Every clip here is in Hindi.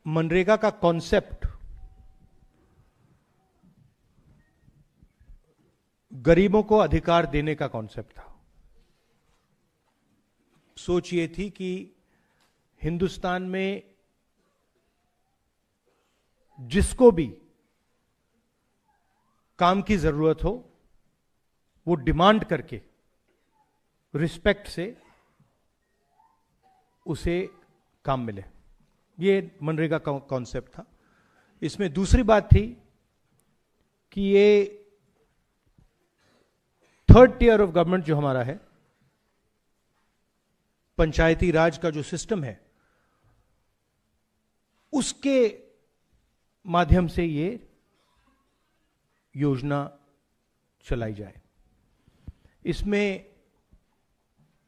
मनरेगा का कॉन्सेप्ट गरीबों को अधिकार देने का कॉन्सेप्ट था। सोच ये थी कि हिंदुस्तान में जिसको भी काम की जरूरत हो वो डिमांड करके रिस्पेक्ट से उसे काम मिले, ये मनरेगा का कॉन्सेप्ट था। इसमें दूसरी बात थी कि ये थर्ड टियर ऑफ गवर्नमेंट जो हमारा है, पंचायती राज का जो सिस्टम है, उसके माध्यम से ये योजना चलाई जाए। इसमें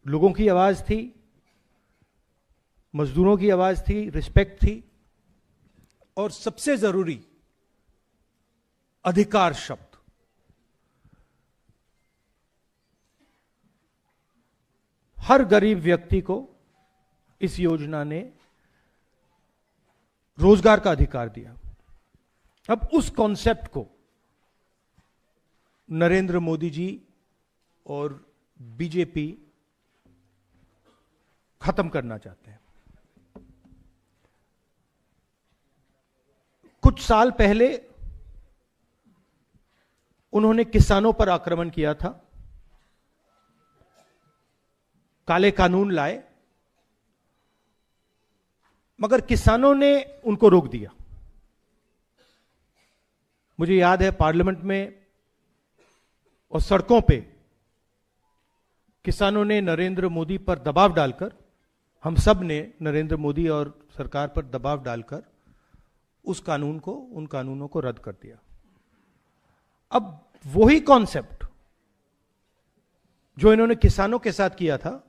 लोगों की आवाज थी, मजदूरों की आवाज थी, रिस्पेक्ट थी, और सबसे जरूरी अधिकार शब्द। हर गरीब व्यक्ति को इस योजना ने रोजगार का अधिकार दिया। अब उस कॉन्सेप्ट को नरेंद्र मोदी जी और बीजेपी खत्म करना चाहते हैं। कुछ साल पहले उन्होंने किसानों पर आक्रमण किया था, काले कानून लाए, मगर किसानों ने उनको रोक दिया। मुझे याद है पार्लियामेंट में और सड़कों पे किसानों ने नरेंद्र मोदी पर दबाव डालकर, हम सब ने नरेंद्र मोदी और सरकार पर दबाव डालकर उस कानून को, उन कानूनों को रद्द कर दिया। अब वही कॉन्सेप्ट जो इन्होंने किसानों के साथ किया था,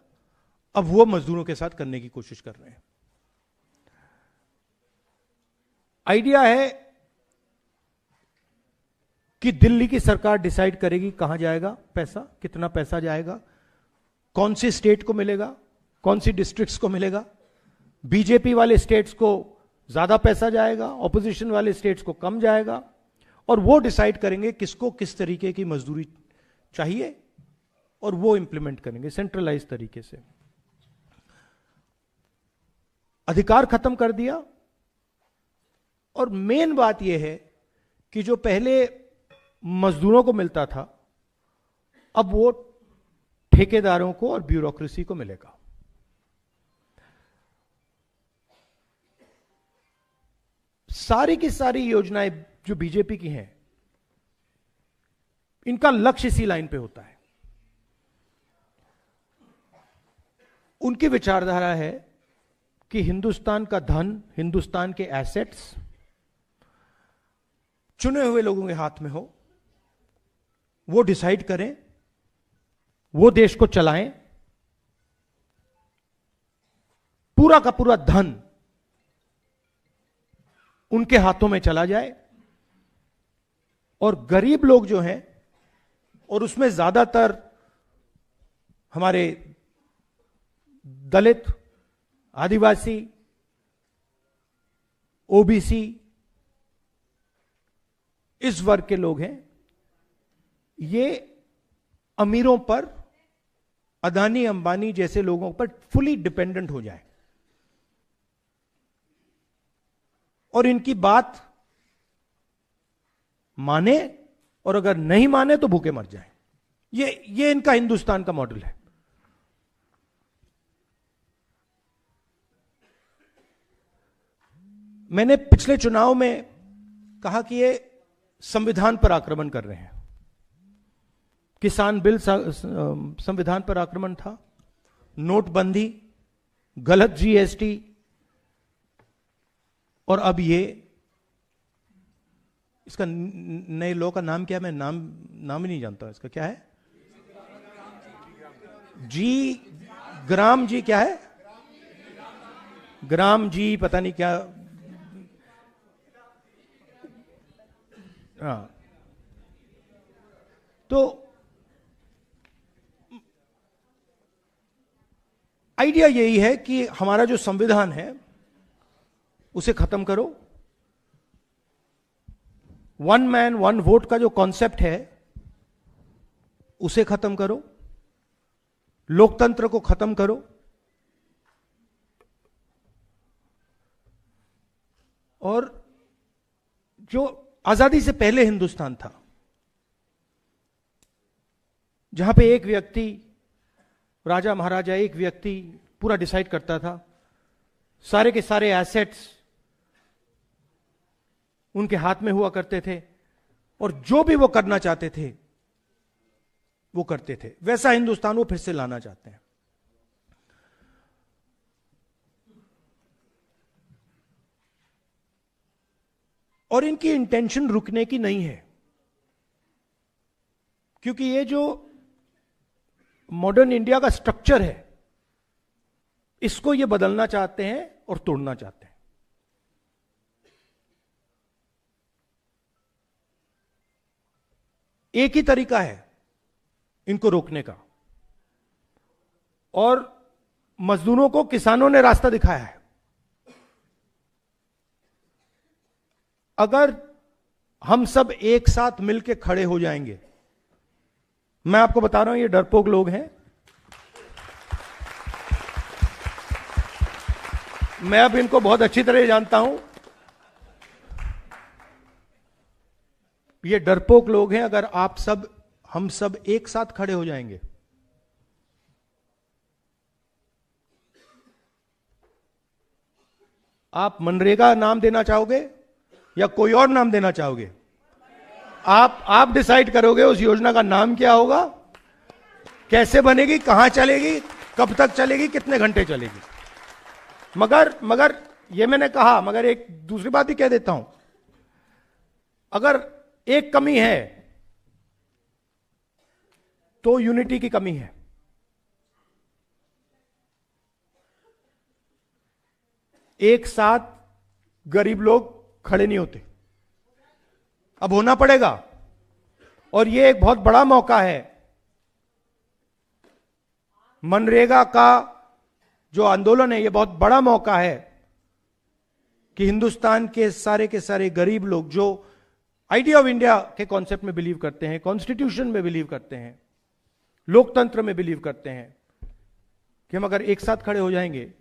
अब वो मजदूरों के साथ करने की कोशिश कर रहे हैं। आइडिया है कि दिल्ली की सरकार डिसाइड करेगी कहां जाएगा पैसा, कितना पैसा जाएगा, कौन सी स्टेट को मिलेगा, कौन सी डिस्ट्रिक्ट्स को मिलेगा। बीजेपी वाले स्टेट्स को ज्यादा पैसा जाएगा, ऑपोजिशन वाले स्टेट्स को कम जाएगा, और वो डिसाइड करेंगे किसको किस तरीके की मजदूरी चाहिए और वो इंप्लीमेंट करेंगे सेंट्रलाइज तरीके से। अधिकार खत्म कर दिया। और मेन बात यह है कि जो पहले मजदूरों को मिलता था, अब वो ठेकेदारों को और ब्यूरोक्रेसी को मिलेगा। सारी की सारी योजनाएं जो बीजेपी की हैं, इनका लक्ष्य इसी लाइन पे होता है। उनकी विचारधारा है कि हिंदुस्तान का धन, हिंदुस्तान के एसेट्स चुने हुए लोगों के हाथ में हो, वो डिसाइड करें, वो देश को चलाएं, पूरा का पूरा धन उनके हाथों में चला जाए, और गरीब लोग जो हैं, और उसमें ज्यादातर हमारे दलित, आदिवासी, ओबीसी, इस वर्ग के लोग हैं, ये अमीरों पर, अदानी अंबानी जैसे लोगों पर फुली डिपेंडेंट हो जाए और इनकी बात माने, और अगर नहीं माने तो भूखे मर जाए। ये इनका हिंदुस्तान का मॉडल है। मैंने पिछले चुनाव में कहा कि ये संविधान पर आक्रमण कर रहे हैं। किसान बिल संविधान पर आक्रमण था, नोटबंदी, गलत जीएसटी, और अब ये, इसका नए लॉ का नाम क्या है, मैं नाम ही नहीं जानता इसका, क्या है, ग्राम जी क्या है, ग्राम जी पता नहीं क्या। हाँ, तो आइडिया यही है कि हमारा जो संविधान है उसे खत्म करो। वन मैन वन वोट का जो कॉन्सेप्ट है उसे खत्म करो, लोकतंत्र को खत्म करो। और जो आजादी से पहले हिंदुस्तान था, जहां पे एक व्यक्ति, राजा महाराजा, एक व्यक्ति पूरा डिसाइड करता था, सारे के सारे एसेट्स उनके हाथ में हुआ करते थे और जो भी वो करना चाहते थे वो करते थे, वैसा हिंदुस्तान वो फिर से लाना चाहते हैं। और इनकी इंटेंशन रुकने की नहीं है, क्योंकि ये जो मॉडर्न इंडिया का स्ट्रक्चर है इसको ये बदलना चाहते हैं और तोड़ना चाहते हैं। एक ही तरीका है इनको रोकने का, और मजदूरों को किसानों ने रास्ता दिखाया है। अगर हम सब एक साथ मिलकर खड़े हो जाएंगे, मैं आपको बता रहा हूं ये डरपोक लोग हैं, मैं अब इनको बहुत अच्छी तरह जानता हूं, ये डरपोक लोग हैं। अगर आप सब, हम सब एक साथ खड़े हो जाएंगे, आप मनरेगा नाम देना चाहोगे या कोई और नाम देना चाहोगे? आप डिसाइड करोगे उस योजना का नाम क्या होगा, कैसे बनेगी, कहां चलेगी, कब तक चलेगी, कितने घंटे चलेगी। मगर ये मैंने कहा, मगर एक दूसरी बात ही कह देता हूं, अगर एक कमी है तो यूनिटी की कमी है। एक साथ गरीब लोग खड़े नहीं होते, अब होना पड़ेगा। और यह एक बहुत बड़ा मौका है। मनरेगा का जो आंदोलन है, यह बहुत बड़ा मौका है कि हिंदुस्तान के सारे गरीब लोग जो आइडिया ऑफ इंडिया के कॉन्सेप्ट में बिलीव करते हैं, कॉन्स्टिट्यूशन में बिलीव करते हैं, लोकतंत्र में बिलीव करते हैं, कि हम अगर एक साथ खड़े हो जाएंगे,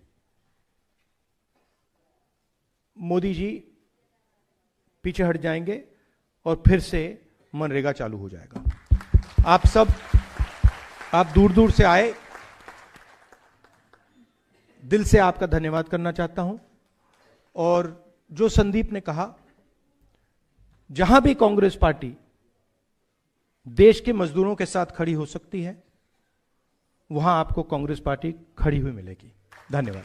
मोदी जी पीछे हट जाएंगे और फिर से मनरेगा चालू हो जाएगा। आप सब, आप दूर दूर से आए, दिल से आपका धन्यवाद करना चाहता हूं। और जो संदीप ने कहा, जहां भी कांग्रेस पार्टी देश के मजदूरों के साथ खड़ी हो सकती है, वहां आपको कांग्रेस पार्टी खड़ी हुई मिलेगी। धन्यवाद।